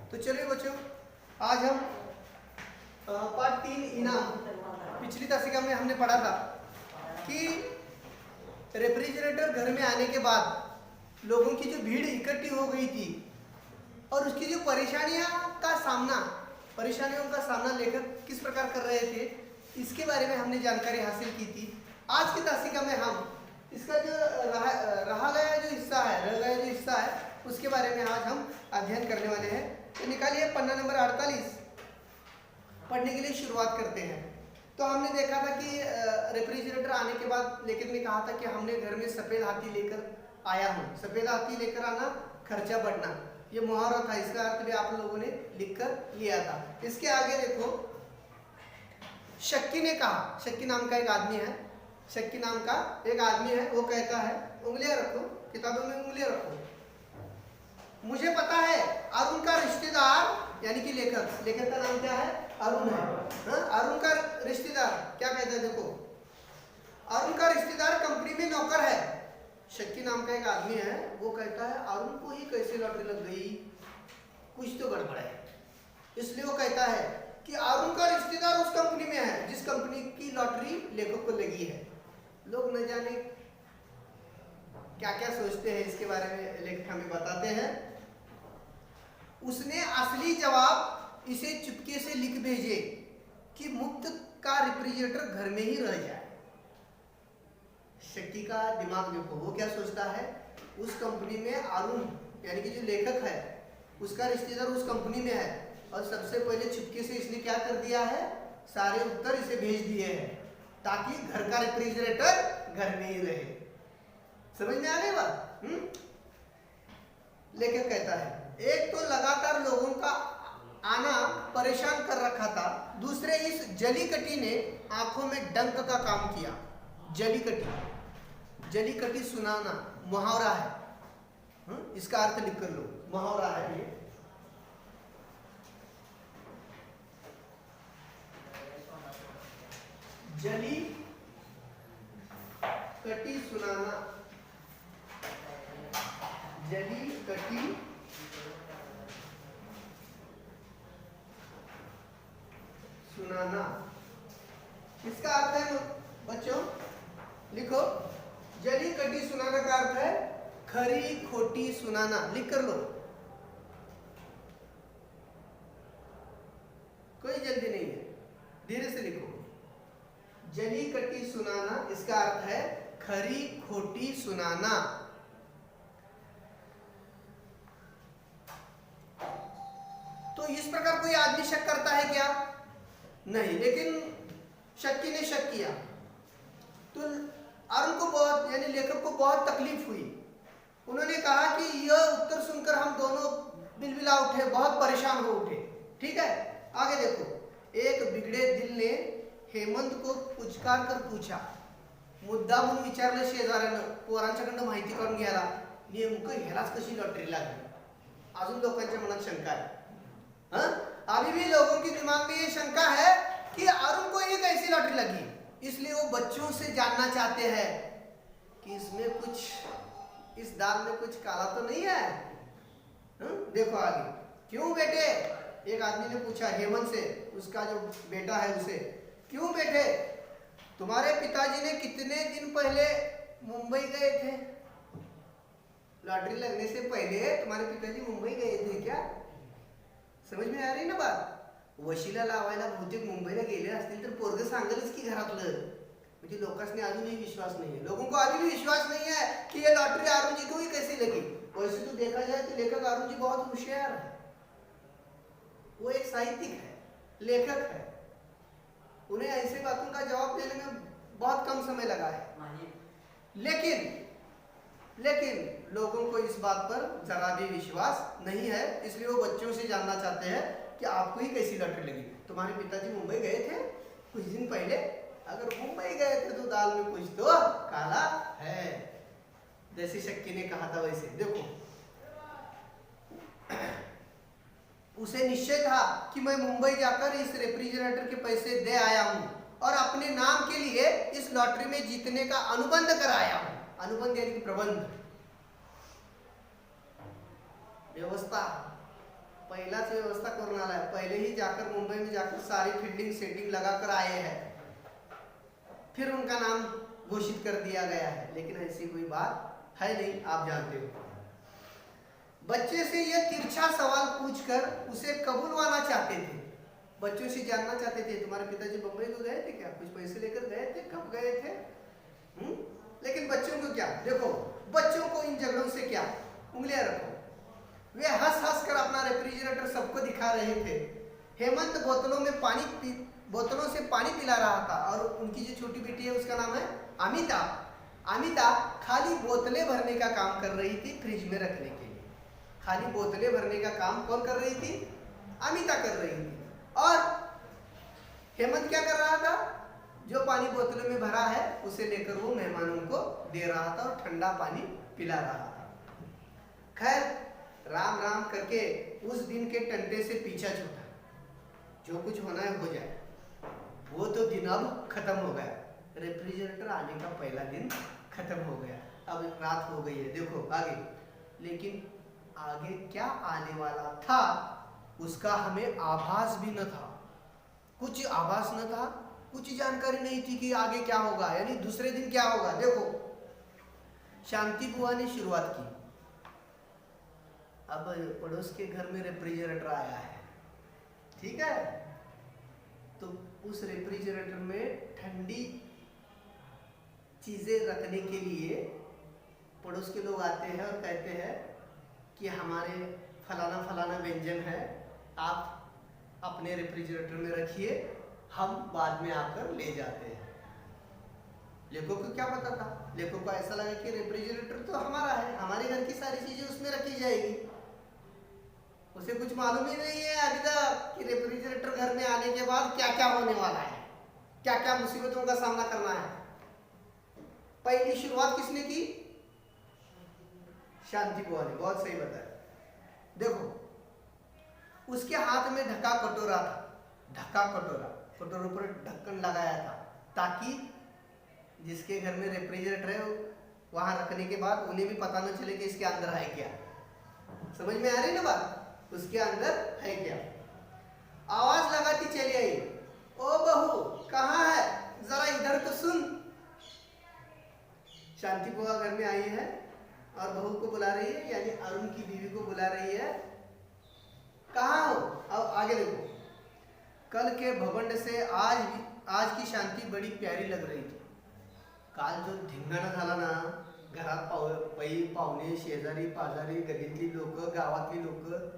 तो चलिए बच्चों, आज हम पार्ट 3 इनाम। पिछली तासिका में हमने पढ़ा था कि रेफ्रिजरेटर घर में आने के बाद लोगों की जो भीड़ इकट्ठी हो गई थी और उसकी जो परेशानियों का सामना लेखक किस प्रकार कर रहे थे, इसके बारे में हमने जानकारी हासिल की थी। आज की तासिका में हम इसका जो रह गया जो हिस्सा है उसके बारे में आज हम अध्ययन करने वाले हैं। तो निकालिए पन्ना नंबर 48, पढ़ने के लिए शुरुआत करते हैं। तो हमने देखा था कि रेफ्रिजरेटर आने के बाद लेखक ने कहा था कि हमने घर में सफ़ेद हाथी लेकर आया हूँ। सफ़ेद हाथी लेकर आना, खर्चा बढ़ना, ये मुहावरा था। इसका अर्थ भी आप लोगों ने लिखकर लिया था। इसके आगे देखो, शक्की ने कहा, शक्की नाम का एक आदमी है, वो कहता है, उंगलियां रखो, किताबों में उंगलियां रखो। मुझे पता है अरुण का रिश्तेदार, यानी कि लेखक का नाम क्या है? अरुण है। अरुण का रिश्तेदार क्या कहता है? देखो, अरुण का रिश्तेदार कंपनी में नौकर है। शक्की नाम का एक आदमी है, वो कहता है अरुण को ही कैसे लॉटरी लग गई, कुछ तो गड़बड़ है। इसलिए वो कहता है कि अरुण का रिश्तेदार उस कंपनी में है जिस कंपनी की लॉटरी लेखक को लगी है। लोग न जाने क्या क्या सोचते हैं, इसके बारे में लेखक हमें बताते हैं। उसने असली जवाब इसे चुपके से लिख भेजे कि मुफ्त का रेफ्रिजरेटर घर में ही रह जाए। शक्की का दिमाग देखो, वो क्या सोचता है, उस कंपनी में अरुण यानी कि जो लेखक है उसका रिश्तेदार उस कंपनी में है, और सबसे पहले चुपके से इसने क्या कर दिया है, सारे उत्तर इसे भेज दिए हैं ताकि घर का रेफ्रिजरेटर घर में ही रहे। समझ में आ रही बात? लेखक कहता है, एक तो लगातार लोगों का आना परेशान कर रखा था, दूसरे इस जलीकटी ने आंखों में डंक का काम किया। जलीकटी सुनाना मुहावरा है, इसका अर्थ लिख कर लो, मुहावरा है ये। जली कटी सुनाना, जली कटी सुनाना, इसका अर्थ है बच्चों, लिखो, जली कटी सुनाना का अर्थ है खरी खोटी सुनाना। लिख कर लो, कोई जल्दी नहीं है, धीरे से लिखो। जली कटी सुनाना, इसका अर्थ है खरी खोटी सुनाना। तो इस प्रकार कोई आदमी शक करता है क्या? नहीं, लेकिन शक्की ने शक किया तो अरुण को बहुत, यानी लेखक को बहुत तकलीफ हुई। उन्होंने कहा कि यह उत्तर सुनकर हम दोनों बिलबिला उठे, बहुत परेशान हो उठे। ठीक है, आगे देखो, एक बिगड़े दिल ने हेमंत को पुचकार कर पूछा, मुद्दामून विचारलं शेजाऱ्यानं, पोरांच्याकडनं माहिती काढून घ्यायला, नेमकं ह्यालाच कशी लॉटरी लागली। अजून लोकांच्या मनात शंका है, अभी भी लोगों के दिमाग में ये शंका है कि अरुण को ये कैसी लॉटरी लगी। इसलिए वो बच्चों से जानना चाहते हैं कि इसमें कुछ, इस दाल में कुछ काला तो नहीं है। देखो आगे, क्यों बेटे, एक आदमी ने पूछा हेमंत से, उसका जो बेटा है उसे, क्यों बेटे, तुम्हारे पिताजी ने कितने दिन पहले मुंबई गए थे? लॉटरी लगने से पहले तुम्हारे पिताजी मुंबई गए थे क्या? समझ में आ रही ना बात? वशिला लावायला बहुतेक मुंबईला गेले असतील तर पोरग सांगेलच की घरातलं, म्हणजे लोकांनी अजूनही विश्वास नहीं है, लोगों को अभी भी विश्वास नहीं है कि ये लॉटरी अरुण जी को ही कैसी लगी। वैसे तो देखा जाए तो लेखक अरुण जी बहुत होशियार है, वो एक साहित्यिक है, लेखक है, उन्हें ऐसे बातों का जवाब देने में बहुत कम समय लगा है। लेकिन लोगों को इस बात पर जरा भी विश्वास नहीं है, इसलिए वो बच्चों से जानना चाहते हैं कि आपको ही कैसी लॉटरी लगी। तुम्हारे पिताजी मुंबई गए थे कुछ दिन पहले, अगर मुंबई गए थे तो दाल में कुछ तो काला है। जैसे शक्की ने कहा था वैसे देखो, उसे निश्चय था कि मैं मुंबई जाकर इस रेफ्रिजरेटर के पैसे दे आया हूं और अपने नाम के लिए इस लॉटरी में जीतने का अनुबंध कराया हूं। अनुबंध यानी कि प्रबंध, व्यवस्था, पहिलाच व्यवस्था करून आला है, पहले ही जाकर मुंबई में जाकर सारी फील्डिंग सेटिंग लगाकर आए हैं, फिर उनका नाम घोषित कर दिया गया है। लेकिन ऐसी कोई बात है नहीं, आप जानते हो। बच्चे से यह तिरछा सवाल पूछकर उसे कबूलवाना चाहते थे। बच्चों से जानना चाहते थे, तुम्हारे पिताजी बम्बई को गए थे क्या, कुछ पैसे लेकर गए थे, कब गए थे? लेकिन बच्चों को क्या, देखो बच्चों को इन झगड़ों से क्या, उंगलियां रखो। वे हंस हंस कर अपना रेफ्रिजरेटर सबको दिखा रहे थे। हेमंत बोतलों से पानी पिला रहा था और उनकी जो छोटी बेटी है उसका नाम है अमिता। अमिता खाली बोतलें भरने का काम कर रही थी फ्रिज में रखने के लिए। खाली बोतलें भरने का काम कौन कर रही थी? अमिता कर रही थी। और हेमंत क्या कर रहा था? जो पानी बोतलों में भरा है उसे लेकर वो मेहमानों को दे रहा था और ठंडा पानी पिला रहा था। खैर राम राम करके उस दिन के टंटे से पीछा छूटा। जो कुछ होना है हो जाए, वो तो दिन अब खत्म हो गया। रेफ्रिजरेटर आने का पहला दिन खत्म हो गया, अब रात हो गई है, देखो आगे। लेकिन आगे क्या आने वाला था उसका हमें आभास भी न था, कुछ आभास न था, कुछ जानकारी नहीं थी कि आगे क्या होगा, यानी दूसरे दिन क्या होगा। देखो शांति बुआ ने शुरुआत की। अब पड़ोस के घर में रेफ्रिजरेटर आया है, ठीक है, तो उस रेफ्रिजरेटर में ठंडी चीजें रखने के लिए पड़ोस के लोग आते हैं और कहते हैं कि हमारे फलाना फलाना व्यंजन है, आप अपने रेफ्रिजरेटर में रखिए, हम बाद में आकर ले जाते हैं। लेखों को क्या पता था? लेखों को ऐसा लगा कि रेफ्रिजरेटर तो हमारा है, हमारे घर की सारी चीजें उसमें रखी जाएगी। उसे कुछ मालूम ही नहीं है अभी तक कि रेफ्रिजरेटर घर में आने के बाद क्या क्या होने वाला है, क्या क्या मुसीबतों का सामना करना है। पहली शुरुआत किसने की? शांति बुआ ने, बहुत सही बताया। देखो उसके हाथ में ढका कटोरा था, ढका कटोरा, कटोरे पर ढक्कन लगाया था ताकि जिसके घर में रेफ्रिजरेटर है वहां रखने के बाद उन्हें भी पता न चले कि इसके अंदर है क्या। समझ में आ रही ना बात? उसके अंदर है क्या। आवाज लगाती चली आई, ओ बहू कहाँ है, जरा इधर तो सुन। शांति बुआ घर में आई है और बहू को बुला रही है, यानी अरुण की बीवी को बुला रही है। कहाँ हो? अब आगे देखो। कल के भवंड से आज की शांति बड़ी प्यारी लग रही थी। काल जो धिंगाणा झाला ना, घरात पाहुणे शेजारी पाजारी गल्लीतली लोक गावातली लोक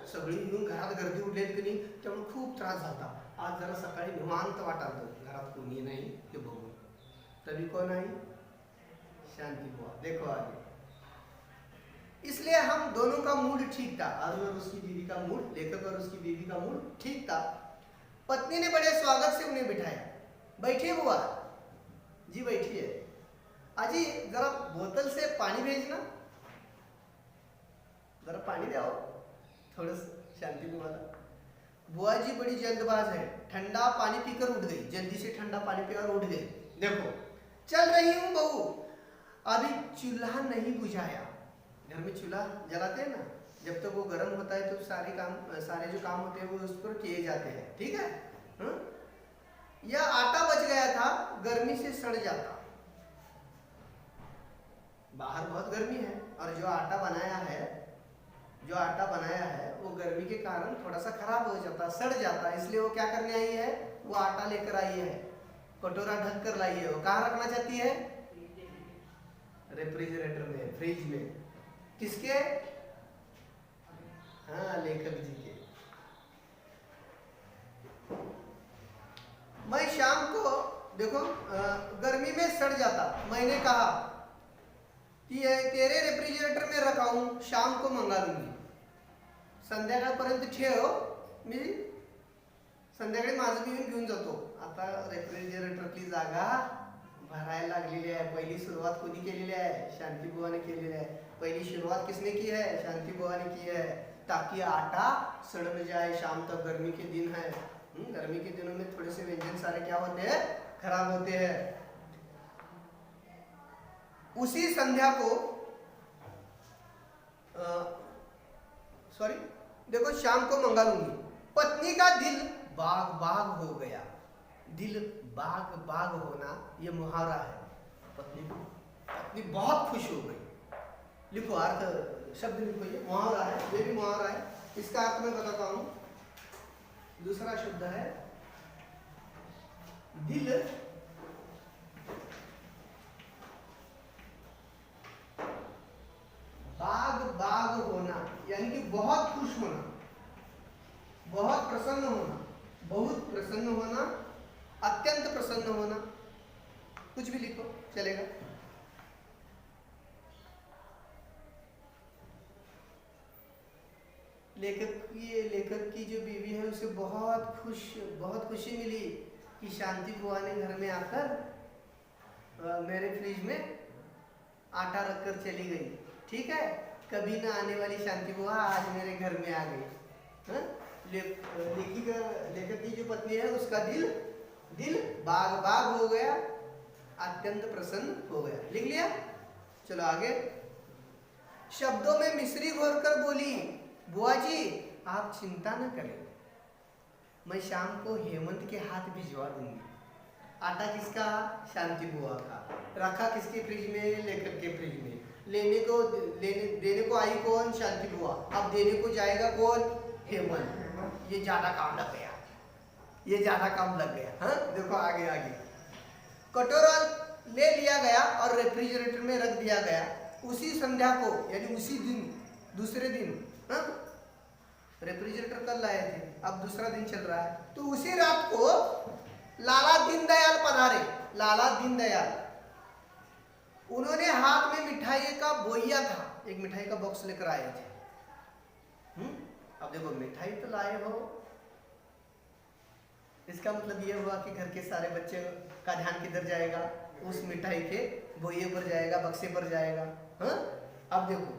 सगळी येऊन घरात गर्दी उडलेली की नाही, त्यामुळे खूप त्रास झाला। आज जरा सकाळी निवांत वाटालतं, घरात कोणी नाही हे बघून। तभी कौन आई? शांति बुआ। देखो आगे। इसलिए हम दोनों का मूड ठीक था, अरुण और उसकी बीवी का मूड, लेखक और उसकी बीवी का मूड ठीक था। पत्नी ने बड़े स्वागत से उन्हें बिठाया। बैठिए बुआ जी, बैठिए। अजी जरा बोतल से पानी भेजना, जरा पानी ले आओ थोड़ा। शांति बुआ जी बड़ी जल्दबाज है, ठंडा पानी पीकर उठ गई, जल्दी से ठंडा पानी पीकर उठ गई। देखो चल रही हूँ बहू, अभी चूल्हा नहीं बुझाया। घर में चूल्हा जलाते हैं ना, जब तक वो गर्म होता है तो सारे जो काम होते हैं वो उस पर किए जाते हैं, ठीक है। यह आटा बच गया था, गर्मी से सड़ जाता। बाहर बहुत गर्मी है और जो आटा बनाया है वो गर्मी के कारण थोड़ा सा खराब हो जाता, सड़ जाता। इसलिए वो क्या करने आई है? वो आटा लेकर आई है, कटोरा ढक कर लाई है। वो कहाँ रखना चाहती है? रेफ्रिजरेटर में, फ्रिज में। किसके? हाँ, लेखक जी के। मैं शाम को देखो गर्मी में सड़ जाता, मैंने कहा कि तेरे रेफ्रिजरेटर में रखा हूं, शाम को मंगा लूंगी, संध्याकाळपर्यंत ठेव, मी संध्याकाळी माझं मी घेऊन जातो। आता रेफ्रिजरेटरची जागा भरायला लागलेली आहे। पहिली सुरुवात कोणी केलेली आहे? शांति बुआ ने केलेली आहे। पहली शुरुआत किसने की है? शांति बुआ ने की है, ताकि आटा सड़ न जाए। शाम तक गर्मी के दिन है, गर्मी के दिनों में थोड़े से व्यंजन सारे क्या होते हैं? खराब होते हैं। उसी संध्या को देखो शाम को मंगा लूंगी। पत्नी का दिल बाग बाग हो गया। दिल बाग बाग होना ये मुहावरा है। पत्नी बहुत खुश हो गई। लिखो अर्थ, शब्द लिखो, ये मुहावरा है, ये भी मुहावरा है। इसका अर्थ मैं बताता हूं। दूसरा शब्द है दिल बाग बाग होना, यानी कि बहुत खुश होना, बहुत प्रसन्न होना, बहुत प्रसन्न होना, अत्यंत प्रसन्न होना, कुछ भी लिखो चलेगा। लेखक की जो बीवी है उसे बहुत खुशी मिली कि शांति बुआ ने घर में आकर मेरे फ्रिज में आटा रखकर चली गई। ठीक है, कभी ना आने वाली शांति बुआ आज मेरे घर में आ गई। लेखक की जो पत्नी है उसका दिल बाग बाग हो गया, अत्यंत प्रसन्न हो गया। लिख लिया? चलो आगे। शब्दों में मिश्री घोरकर बोली, बुआ जी आप चिंता न करें, मैं शाम को हेमंत के हाथ भिजवा दूंगी। आटा किसका? शांति बुआ का। रखा किसके फ्रिज में? लेखक के फ्रिज में। देने को आई कौन? शांति बुआ। अब देने को जाएगा कौन? हेमंत। ये ज्यादा काम लग गया, हाँ देखो आगे। कटोरा ले लिया गया और रेफ्रिजरेटर में रख दिया गया। उसी संध्या को, यानी उसी दिन, दूसरे दिन, हाँ रेफ्रिजरेटर कल लाए थे, अब दूसरा दिन चल रहा है, तो उसी रात को लाला दीनदयाल पधारे। लाला दीनदयाल, उन्होंने हाथ में मिठाई का बोइया था, एक मिठाई का बॉक्स लेकर आए थे। अब देखो मिठाई तो लाए हो, इसका मतलब ये हुआ कि घर के सारे बच्चे का ध्यान किधर जाएगा? उस मिठाई के बोइये पर जाएगा, बक्से पर जाएगा। हाँ अब देखो,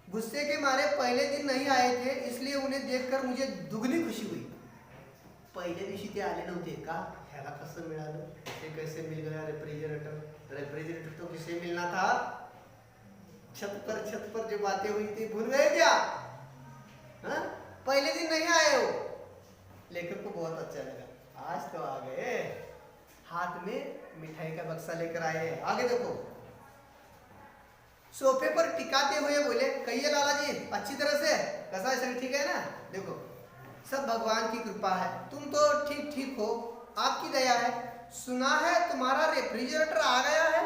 गुस्से के मारे पहले दिन नहीं आए थे, इसलिए उन्हें देखकर मुझे दुगनी खुशी हुई। पहले दिवशी ते आले नव्हते का? ह्याला कसं मिळालं? ते कैसे मिल गया रेफ्रिजरेटर तो किसे मिलना था? छत पर जो बातें हुई थी भूल गए क्या? हाँ पहले दिन नहीं आए हो। लेखक को बहुत अच्छा लगा, आज तो आ गए, हाथ में मिठाई का बक्सा लेकर आए हैं। आगे देखो, सोफे पर टिकाते हुए बोले, कहिए लाला जी अच्छी तरह से, कैसा है? सब ठीक है ना? देखो सब भगवान की कृपा है, तुम तो ठीक हो, आपकी दया है। सुना है तुम्हारा रेफ्रिजरेटर आ गया है।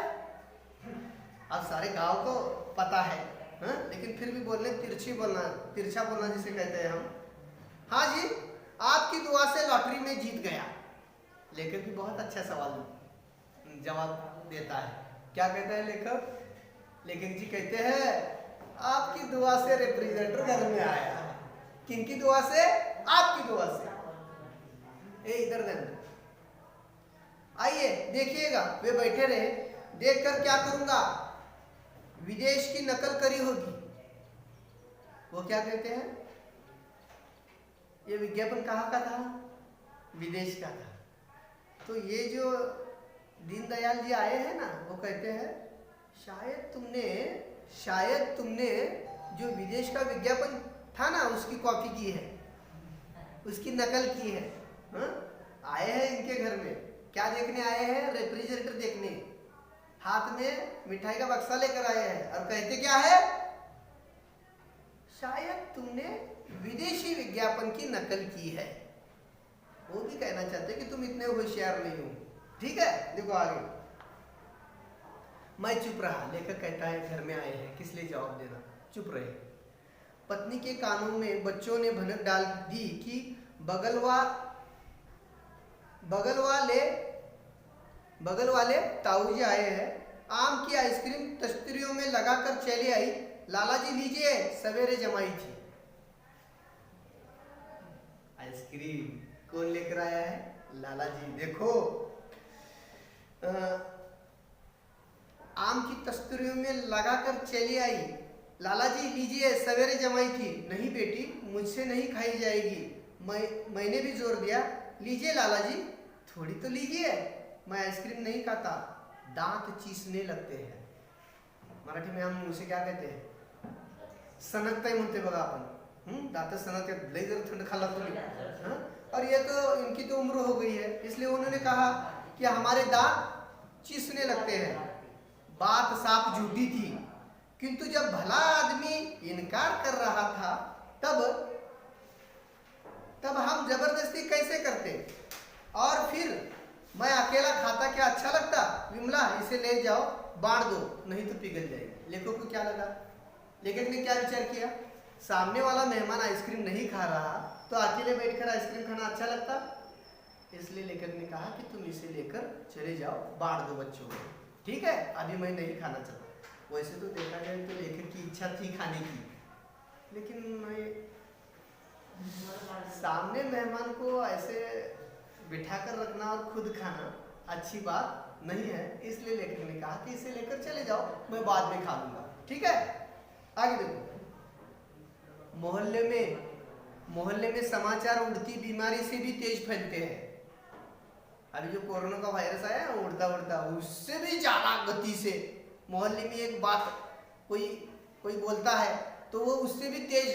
अब सारे गांव को पता है, हाँ? लेकिन फिर भी बोलने तिरछा बोलना जिसे कहते हैं हम। हाँ जी, आपकी दुआ से लॉटरी में जीत गया। लेखक भी बहुत अच्छा सवाल जवाब देता है। क्या कहता है लेखक? लेखक जी कहते हैं आपकी दुआ से रेफ्रिजरेटर घर में आया। किनकी दुआ से? आपकी दुआ से। इधर देना। आइए देखिएगा। वे बैठे रहे। देखकर क्या करूंगा? विदेश की नकल करी होगी। वो क्या कहते हैं? ये विज्ञापन कहाँ का था? विदेश का था। तो ये जो दीनदयाल जी आए हैं ना, वो कहते हैं शायद तुमने जो विदेश का विज्ञापन था ना उसकी कॉपी की है, उसकी नकल की है। हाँ? आए हैं इनके घर में, क्या देखने आए हैं? रेफ्रिजरेटर देखने। हाथ में मिठाई का बक्सा लेकर आए हैं और कहते क्या है? शायद तुमने विदेशी विज्ञापन की नकल की है। वो भी कहना चाहते कि तुम इतने होशियार नहीं हो। ठीक है, देखो आगे। मैं चुप रहा। लेखक कहता है घर में आए हैं, किस लिए जवाब देना? चुप रहे। पत्नी के कानों में बच्चों ने भनक डाल दी कि बगल वाले ताऊजी आए हैं। आम की आइसक्रीम तश्तरियों में लगाकर चली आई। लाला जी लीजिए, सवेरे जमाई थी। आइसक्रीम कौन लेकर आया है? लाला जी। देखो आम की तश्तरियों में लगाकर चली आई। लाला जी लीजिए, सवेरे जमाई थी। नहीं बेटी, मुझसे नहीं खाई जाएगी। मैंने भी जोर दिया, लीजिए लाला जी, थोड़ी तो लीजिए, मैं आइसक्रीम नहीं खाता, दांत चीसने लगते हैं। मराठी में हम उसे क्या कहते हैं? सनकताई म्हणते बघा आपण। दाता सना के लई जर ठंड खाला तुम्ही हाँ? और ये तो इनकी तो उम्र हो गई है, इसलिए उन्होंने कहा कि हमारे दांत चीसने लगते हैं। बात साफ झूठी थी, किंतु जब भला आदमी इनकार कर रहा था तब हम जबरदस्ती कैसे करते। और फिर मैं अकेला खाता क्या अच्छा लगता। विमला इसे ले जाओ, बांट दो, नहीं तो पिघल जाएगी। लेखक को क्या लगा, लेखक ने क्या विचार किया, सामने वाला मेहमान आइसक्रीम नहीं खा रहा तो अकेले बैठकर आइसक्रीम खाना अच्छा लगता। इसलिए लेखक ने कहा कि तुम इसे लेकर चले जाओ, बांट दो बच्चों को, ठीक है, अभी मैं नहीं खाना चाहता। वैसे तो देखा जाए तो लेखक की इच्छा थी खाने की, लेकिन सामने मेहमान को ऐसे बिठाकर रखना और खुद खाना अच्छी बात नहीं है। इसलिए लेखक ने कहा कि इसे लेकर चले जाओ, मैं बाद में खा लूंगा, ठीक है। आगे देखो, मोहल्ले में समाचार उड़ती बीमारी से भी तेज फैलते हैं। अभी जो कोरोना का वायरस आया उड़ता उड़ता, उससे भी ज्यादा गति से मोहल्ले में एक बात कोई बोलता है तो वो उससे भी तेज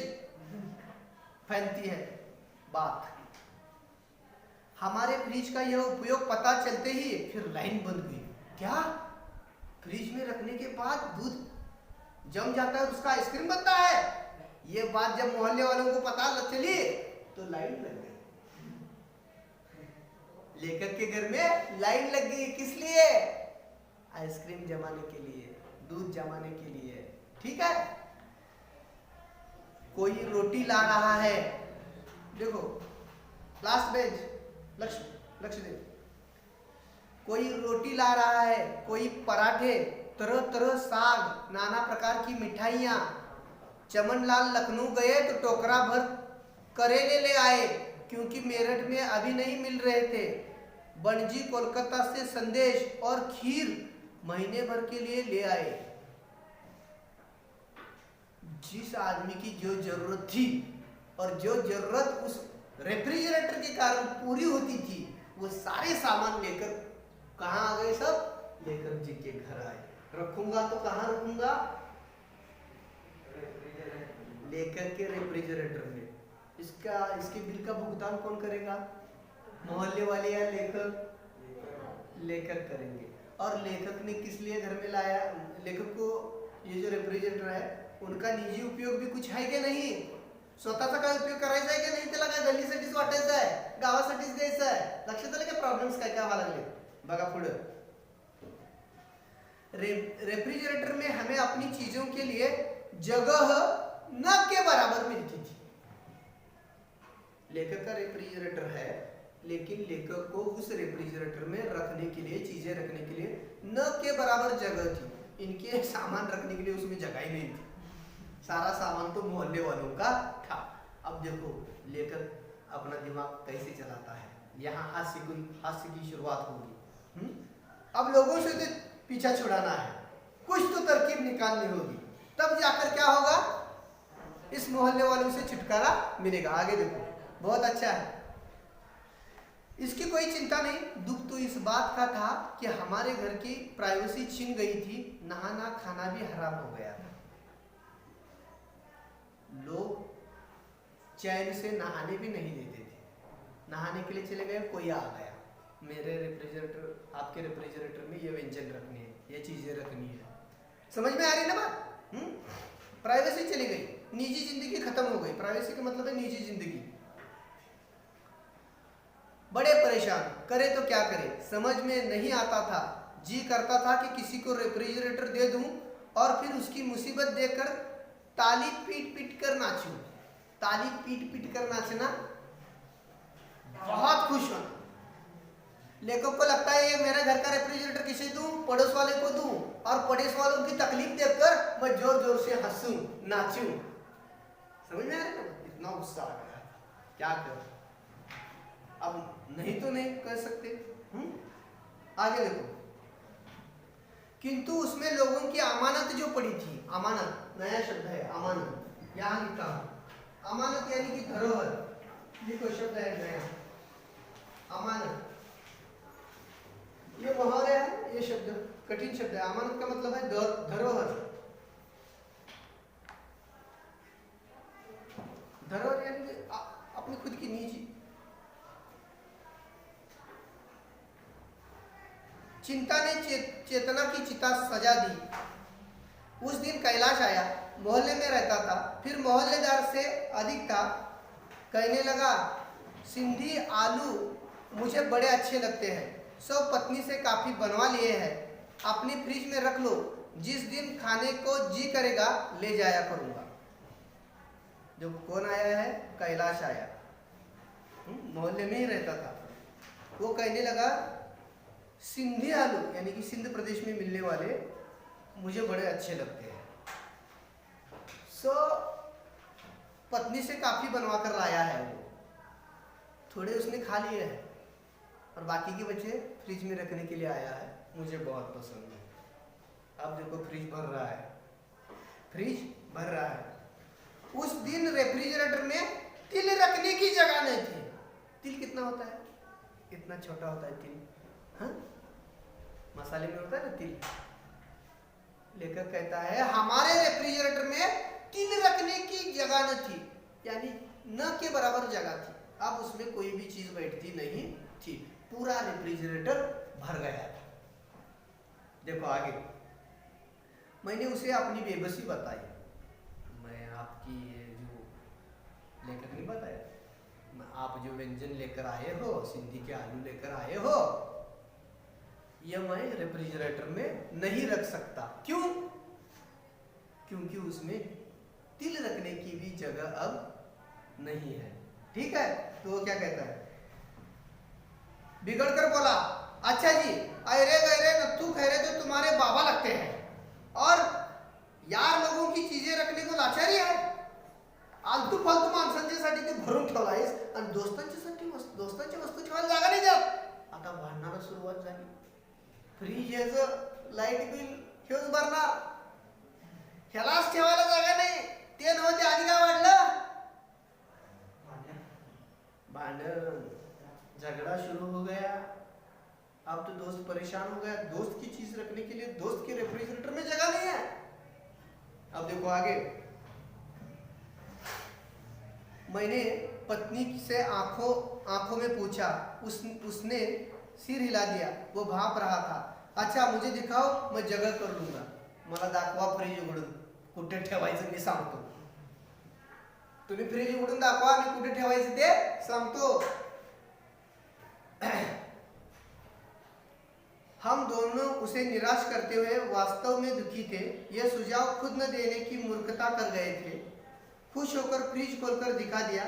फैलती है बात। हमारे फ्रिज का यह उपयोग पता चलते ही फिर लाइन बंद हुई। क्या फ्रिज में रखने के बाद दूध जम जाता है और उसका आइसक्रीम बनता है? ये बात जब मोहल्ले वालों को पता चली तो लाइन लग गई। लेखक के घर में लाइन लग गई, किस लिए? आइसक्रीम जमाने के लिए, दूध जमाने के लिए, ठीक है। कोई रोटी ला रहा है, देखो लास्ट बेंच, लक्ष्य दे, कोई रोटी ला रहा है, कोई पराठे, तरह तरह साग, नाना प्रकार की मिठाइयां। चमनलाल लखनऊ गए तो टोकरा भर करेले ले आए, क्योंकि मेरठ में अभी नहीं मिल रहे थे। बनजी कोलकाता से संदेश और खीर महीने भर के लिए ले आए। जिस आदमी की जो जरूरत थी और जो जरूरत उस रेफ्रिजरेटर के कारण पूरी होती थी, वो सारे सामान लेकर कहाँ आ गए? सब लेकर जी के घर आए। रखूंगा तो कहाँ रखूंगा? लेकर के रेफ्रिजरेटर में। इसके बिल का भुगतान कौन करेगा? मोहल्ले वाले या लेखक? लेखक करेंगे। और लेखक ने किस लिए घर में लाया? लेखक को ये जो रेफ्रिजरेटर है उनका निजी उपयोग भी कुछ आहे की नाही? स्वतःचा काय उपयोग करायचा आहे की नाही? त्याला काय गल्लीसाठीच वाटायचं आहे, गावासाठीच द्यायचं आहे? लक्षात आलं का प्रॉब्लेम्स काय काय व्हायला लागले? बघा पुढे, रेफ्रिजरेटर में हमें अपनी चीजों के लिए जगह न के बराबर मिलती थी। लेखक का रेफ्रिजरेटर है, लेकिन लेखक को उस रेफ्रिजरेटर में रखने के लिए, चीजें रखने के लिए न के बराबर जगह थी। इनके सामान रखने के लिए उसमें जगह ही नहीं थी। सारा सामान तो मोहल्ले वालों का था। अब देखो लेखक अपना दिमाग कैसे चलाता है। यहाँ हास्य की शुरुआत होगी। अब लोगों से तो पीछा छुड़ाना है, कुछ तो तरकीब निकालनी होगी, तब जाकर क्या होगा? इस मोहल्ले वालों से छुटकारा मिलेगा। आगे देखो, बहुत अच्छा है, इसकी कोई चिंता नहीं। दुख तो इस बात का था कि हमारे घर की प्राइवेसी छिन गई थी, नहाना खाना भी हराम हो गया था। लोग चैन से नहाने भी नहीं देते थे। नहाने के लिए चले गए, कोई आ गया, मेरे रेफ्रिजरेटर, आपके रेफ्रिजरेटर में ये व्यंजन रखने हैं, ये चीजें रखनी है। समझ में आ रही ना बात? प्राइवेसी चली गई, निजी जिंदगी खत्म हो गई। प्राइवेसी का मतलब है निजी जिंदगी। बड़े परेशान, करे तो क्या करे, समझ में नहीं आता था। जी करता था कि किसी को रेफ्रिजरेटर दे दूं और फिर उसकी मुसीबत देखकर ताली पीट पीट कर नाचूं। ताली पीट पीट कर नाचना, बहुत खुश होना। लेखक को लगता है ये मेरे घर का रेफ्रिजरेटर किसे दूं? पड़ोस वाले को दूं, और पड़ोस वालों की तकलीफ देखकर मैं जोर जोर से हंसूं, नाचूं। समझ में आ रहा है? इतना गुस्सा आ गया, क्या करूं? अब नहीं तो नहीं कर सकते। आगे देखो, किंतु उसमें लोगों की अमानत जो पड़ी थी, अमानत नया शब्द है, अमानत यहां लिखा हूं। अमानत यानी कि धरोहर, लिखो शब्द है नया, अमानत। ये मुहावरे है, ये शब्द कठिन शब्द है। अमानत का मतलब है धरोहर। धरोहर यानी कि अपनी खुद की निजी। चिंता ने चेतना की चिता सजा दी। उस दिन कैलाश आया, मोहल्ले में रहता था, फिर मोहल्लेदार से अधिक था। कहने लगा, सिंधी आलू मुझे बड़े अच्छे लगते हैं, सब पत्नी से काफी बनवा लिए हैं, अपनी फ्रिज में रख लो, जिस दिन खाने को जी करेगा ले जाया करूंगा। जो कौन आया है? कैलाश आया, मोहल्ले में ही रहता था। वो कहने लगा, सिंधी आलू यानी कि सिंध प्रदेश में मिलने वाले मुझे बड़े अच्छे लगते हैं, सो पत्नी से काफी बनवा कर लाया है। वो थोड़े उसने खा लिए हैं और बाकी के बच्चे फ्रिज में रखने के लिए आया है, मुझे बहुत पसंद है। अब देखो फ्रिज भर रहा है, फ्रिज भर रहा है। उस दिन रेफ्रिजरेटर में तिल रखने की जगह नहीं थी। तिल कितना होता है? इतना छोटा होता है तिल, हाँ? मसाले में होता है ना तिल। लेखक कहता है हमारे रेफ्रिजरेटर में तिल रखने की जगह न थी, यानी न के बराबर जगह थी। अब उसमें कोई भी चीज बैठती नहीं थी, पूरा रेफ्रिजरेटर भर गया था। देखो आगे, मैंने उसे अपनी बेबसी बताई। मैं आपकी ये जो लेकर नहीं बताया, आप जो व्यंजन लेकर आए हो, सिंधी के आलू लेकर आए हो, ये मैं रेफ्रिजरेटर में नहीं रख सकता। क्यों? क्योंकि उसमें तिल रखने की भी जगह अब नहीं है। ठीक है, तो वो क्या कहता है, बिगड़ कर बोला, अच्छा जी, अरे गहरे नत्थू खैरे तो तुम्हारे बाबा लगते हैं और यार लोगों की चीजें रखने को लाचारी आहे? आलतू फालतू माणसांच्यासाठी ते भरून ठेवला आहेस आणि दोस्तांच्या वस्तू ठेवायला जागा नाही देत। आता भांडणाला सुरुवात झाली। फ्रीज याचं लाईट बिल हेच भरणार, ह्यालाच ठेवायला जागा नाही, ते नव्हते आधी काय वाढलं? भांडण, झगड़ा शुरू हो गया। अब तो दोस्त परेशान हो गया, दोस्त की चीज रखने के लिए दोस्त के रेफ्रिजरेटर में जगह नहीं है। अब देखो आगे, मैंने पत्नी से आंखों में पूछा, उसने सिर हिला दिया, वो भाप रहा था। अच्छा मुझे दिखाओ, मैं जगह कर लूंगा। मला दाखवा फ्रीज उघडून, कुठे ठेवायचं मी सांगतो। तुम्ही फ्रीज उघडून दाखवा, मी कुठे ठेवायचं ते सांगतो। हम दोनों उसे निराश करते हुए वास्तव में दुखी थे। यह सुझाव खुद न देने की मूर्खता कर गए थे। खुश होकर फ्रिज खोलकर दिखा दिया,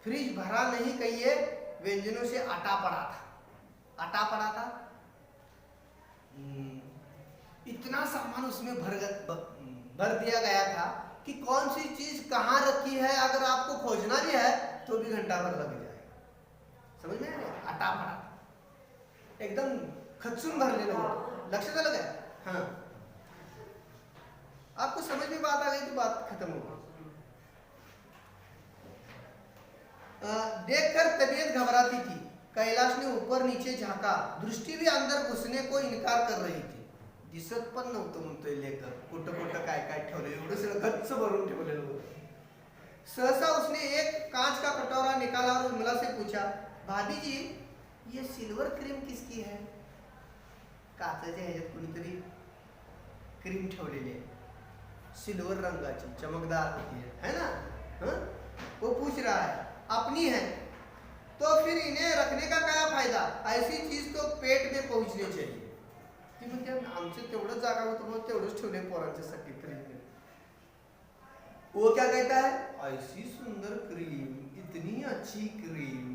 फ्रिज भरा नहीं कहिए, व्यंजनों से आटा पड़ा था। आटा पड़ा था, इतना सामान उसमें भर दिया गया था कि कौन सी चीज कहाँ रखी है अगर आपको खोजना भी है तो भी घंटा भर लग जाएगा। समझ में आया? आटा पड़ा, एकदम खच्चून भरलेलं होतं। लक्षात आलं काय? हाँ, आपको समझ में बात आ गई तो बात खत्म हो गई। देखकर तबीयत घबराती थी। कैलाश ने ऊपर नीचे झांका, दृष्टि भी अंदर घुसने को इनकार कर रही थी। दिसत पण नव्हतं म्हणतोय लेखक, कुठं कुठं काय काय ठेवलं, एवढं सगळं गच्च भरून ठेवलेलं होतं। सहसा उसने एक कांच का कटोरा निकाला और उर्मिला से पूछा, भाभी जी ये सिल्वर क्रीम किसकी है? काचेच्या ह्याच्यात कुणीतरी क्रीम ठेवलेली आहे, सिल्वर रंगाची, चमकदार होती है ना? हाँ? वो पूछ रहा है, अपनी है तो फिर इन्हें रखने का क्या फायदा? ऐसी चीज तो पेट में पहुंचनी चाहिए। ती म्हणते आमचं तेवढं जागा होतं म्हणून तेवढंच ठेवले पोरांच्यासाठी फ्रीज में। वो क्या कहता है, ऐसी सुंदर क्रीम, इतनी अच्छी क्रीम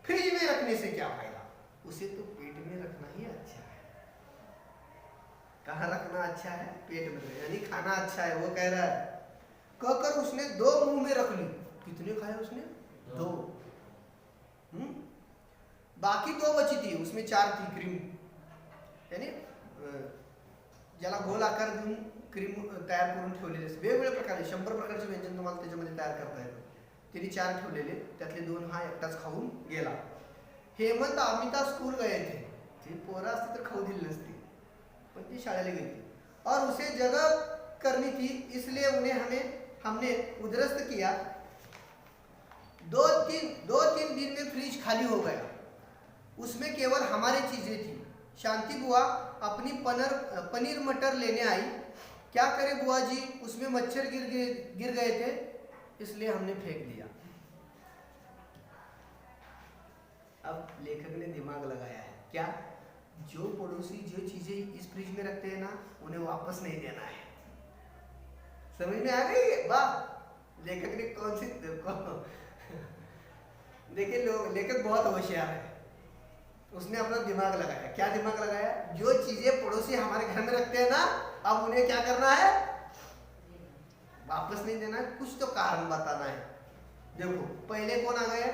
फ्रिज में रखने से क्या फायदा? उसे तो पेट में रखना ही अच्छा है। कहाँ रखना अच्छा है? पेट में, यानी खाना अच्छा है। वो कह रहा है, कहकर उसने दो मुंह में रख ली। कितने खाए उसने? दो। बाकी दो बची थी, उसमें चार थी क्रीम, यानी ज्याला गोल आकार देऊन क्रीम तयार करून ठेवलेले वेगवेगळ्या प्रकारे 100 प्रकारचे व्यंजन तुम्हाला त्याच्यामध्ये तयार करता येतं। तिने 4 ठेवलेले, त्यातले 2 हा एकटाच खाऊन गेला। हेमंत अमिता स्कूल गए थे, ती पोरं असती तर खाऊ दिली नसती, पण ती शाळेला गेली। और उसे जगह करनी थी, इसलिए हमने उद्रस्त किया। दो तीन दिन में फ्रिज खाली हो गया। उसमें केवल हमारी चीजें थी। शांति बुआ अपनी पनीर मटर लेने आई। क्या करे बुआ जी, उसमें मच्छर गिर गए थे, इसलिए हमने फेंक दिया। अब लेखक ने दिमाग लगाया है क्या, जो पड़ोसी जो चीजें इस फ्रिज में रखते हैं ना, उन्हें वापस नहीं देना है। समझ में आ गई? वाह, लेखक ने कौन सी देखिए लेखक बहुत होशियार है। उसने अपना दिमाग लगाया। क्या दिमाग लगाया? जो चीजें पड़ोसी हमारे घर में रखते हैं ना, अब उन्हें क्या करना है, वापस नहीं देना है, कुछ तो कारण बताना है। देखो पहले कौन आ गया?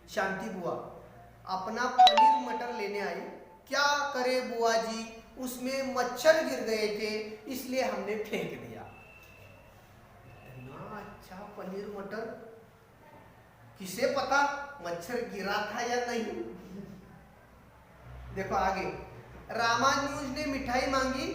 शांति बुआ अपना पनीर मटर लेने आई। क्या करे बुआ जी, उसमें मच्छर गिर गए थे, इसलिए हमने फेंक दिया। ना अच्छा पनीर मटर, किसे पता मच्छर गिरा था या नहीं। देखो आगे, रामानुज ने मिठाई मांगी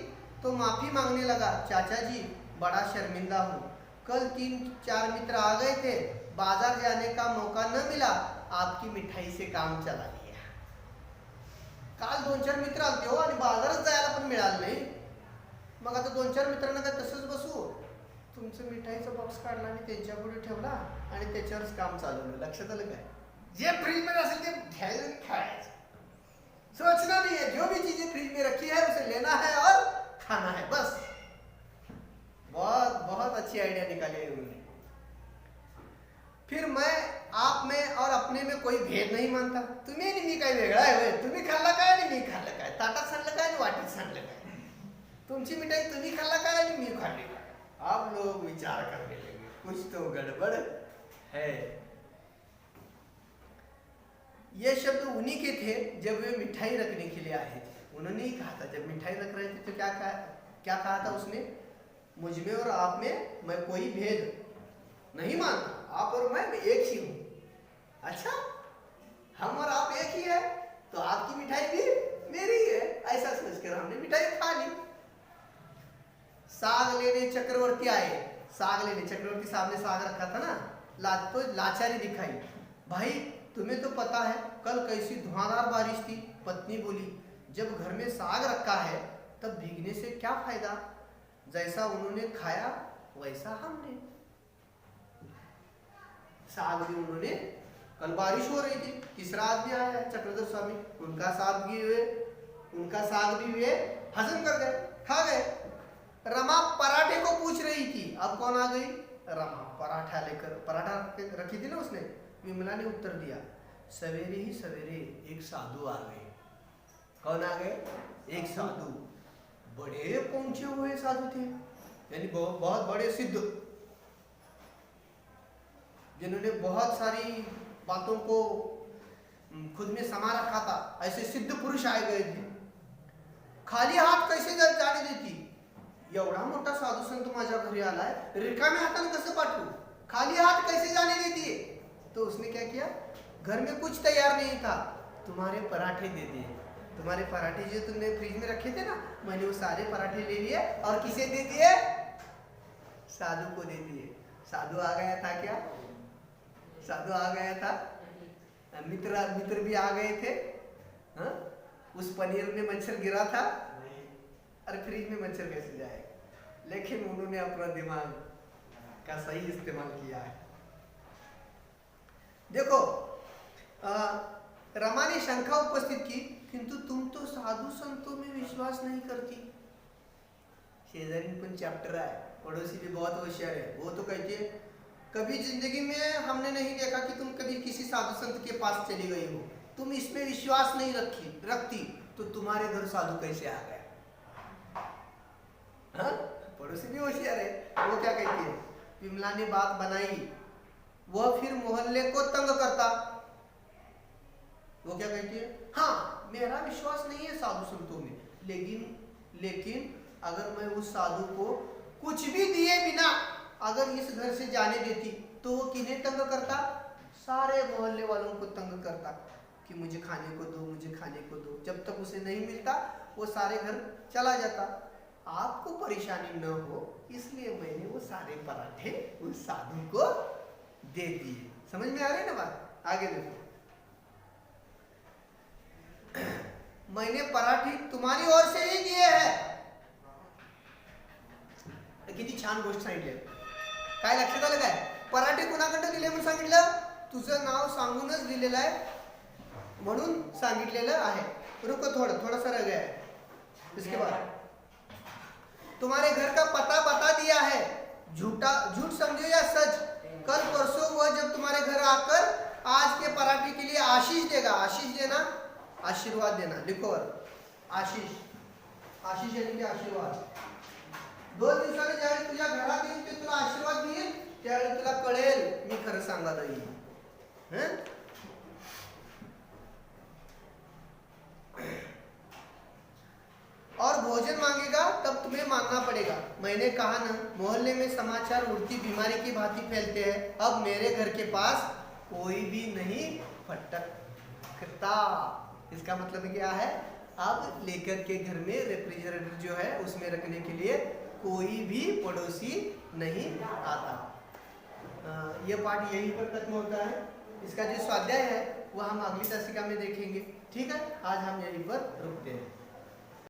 तो माफी मांगने लगा। चाचा जी बड़ा शर्मिंदा हूँ, कल 3-4 मित्र आ गए थे, बाजार जाने का मौका न मिला, आपकी मिठाई से काम चला गया। काल 2-4 मित्र आलते हो आणि बाजारात जायला पण मिळालं नाही, मग आता 2-4 मित्रांना काय तसंच बसू? तुमचं मिठाईचा बॉक्स काढला आणि त्यांच्यापुढे ठेवला आणि त्याच्यावरच काम चालवलं। लक्षात आलं काय? जे फ्रीज में असेल ते घ्यायचं आणि खायचं, सोचना नहीं है। जो भी चीजें फ्रिज में रखी है उसे लेना है और खाना है, बस। बहुत बहुत अच्छी आइडिया निकाली है उन्होंने। फिर मैं आप में और अपने में कोई भेद नहीं मानता। तुम्ही आणि मी काय वेगळा आहे? तुम्ही खाल्ला काय आणि मी खाल्लं काय? ताटात सांडलं काय आणि वाटीत सांडलं काय? तुमची मिठाई तुम्ही खाल्ला काय आणि मी खाल्ली काय? आप लोग विचार करने लगे, कुछ तो गड़बड़ है। ये शब्द उन्हीं के थे जब वे मिठाई रखने के लिए आए थे। उन्होंने ही कहा था, जब मिठाई रख रहे थे तो क्या कहा था उसने? मुझ में और आप में मैं कोई भेद नहीं मानता, आप और मैं एक ही हूं। अच्छा, हम और आप एक ही है तो आपकी मिठाई भी मेरी है, ऐसा सोचकर हमने मिठाई खा ली। साग लेने चक्रवर्ती आए। साग लेने चक्रवर्ती साहब ने साग रखा था ना, तो लाचारी दिखाई। भाई तुम्हें तो पता है कल कैसी धुआंधार बारिश थी। पत्नी बोली, जब घर में साग रखा है तब भीगने से क्या फायदा, जैसा उन्होंने खाया वैसा हमने। साग भी उन्होंने, कल बारिश हो रही थी, तीसरा आदमी आया है चक्रधर स्वामी, उनका साग भी हुए हजम कर गए, खा गए। रमा पराठे को पूछ रही थी, अब कौन आ गई? रमा पराठा रखी थी ना उसने। विमला ने उत्तर दिया, सवेरे ही सवेरे एक साधु आ गए। कौन आ गए? एक साधु, बड़े पहुंचे हुए साधु थे, यानी बहुत बड़े सिद्ध, जिन्होंने बहुत सारी बातों को खुद में समा रखा था। ऐसे सिद्ध पुरुष आए गए थे। खाली हात कैसे जाने देती? एवढा मोठा साधू संत माझ्या घरी आलाय, रिकाम्या हाताने कसं पाठवू? खाली हाथ कैसे जाने देती है? तो उसने क्या किया, घर में कुछ तैयार नहीं था, तुम्हारे पराठे दे दिए। तुम्हारे पराठे जो तुमने फ्रिज में रखे थे ना, मैंने वो सारे पराठे ले लिए और किसे दे दिए? साधु को दे दिए। साधु आ गया था क्या? साधु आ गया था, मित्र भी आ गए थे। हा? उस पनीर में मच्छर गिरा था, अरे फ्रिज में मच्छर कैसे जाएगा? लेकिन उन्होंने अपना दिमाग का सही इस्तेमाल किया है। देखो, रमा ने शंका उपस्थित की, किंतु तुम तो साधु संतों में विश्वास नहीं करती। शेजारी पण चैप्टर है, पड़ोसी भी बहुत होशियार है। वो तो कहती है, कभी जिंदगी में हमने नहीं देखा कि तुम कभी किसी साधु संत के पास चली गई हो, तुम इसमें विश्वास नहीं रखती, तो तुम्हारे घर साधु कैसे आ गया? हाँ? पड़ोसी भी होशियार है। वो क्या कहती है, विमला ने बात बनाई, वह फिर मोहल्ले को तंग करता। वो क्या कहती है, हाँ मेरा विश्वास नहीं है साधु संतों में, लेकिन अगर मैं उस साधु को कुछ भी दिए बिना अगर इस घर से जाने देती तो वो किन्हें तंग करता? सारे मोहल्ले वालों को तंग करता कि मुझे खाने को दो, मुझे खाने को दो। जब तक उसे नहीं मिलता वो सारे घर चला जाता। आपको परेशानी न हो इसलिए मैंने वो सारे पराठे उस साधु को देती है। समझ में आ रही है ना बात? आगे देखो, मैंने पराठे तुम्हारी ओर से ही दिए है। किती छान गोष्ट सांगितली. काय लक्षात आलं काय? पराठे कुणाकडे दिले म्हणून सांगितलं? तुझं नाव सांगूनच दिलेलं आहे म्हणून सांगितलेलं आहे. रुको, थोड़ा सा रह गया है. इसके बाद तुम्हारे घर का पता बता दिया है. झूठ समझो या सच, कल परसों वह जब तुम्हारे घर आकर आज के पराठे के लिए आशीष देगा. आशीष देना, आशीर्वाद देना. लिखो आशीष. आशीष यानी आशीर्वाद. 2 दिवसाने ज्यावेळी तुझ्या घरात येईल ते तुला आशीर्वाद देईल, त्यावेळी तुला कळेल मी खरं सांगायला येईल. और भोजन मांगेगा तब तुम्हें मांगना पड़ेगा. मैंने कहा ना, मोहल्ले में समाचार उड़ती बीमारी की भांति फैलते हैं. अब मेरे घर के पास कोई भी नहीं फटकता. इसका मतलब क्या है? अब लेखक के घर में रेफ्रिजरेटर जो है उसमें रखने के लिए कोई भी पड़ोसी नहीं आता. यह पाठ यहीं पर खत्म होता है. इसका जो स्वाध्याय है वह हम अगली दशका में देखेंगे. ठीक है, आज हम यहीं पर रुकते हैं.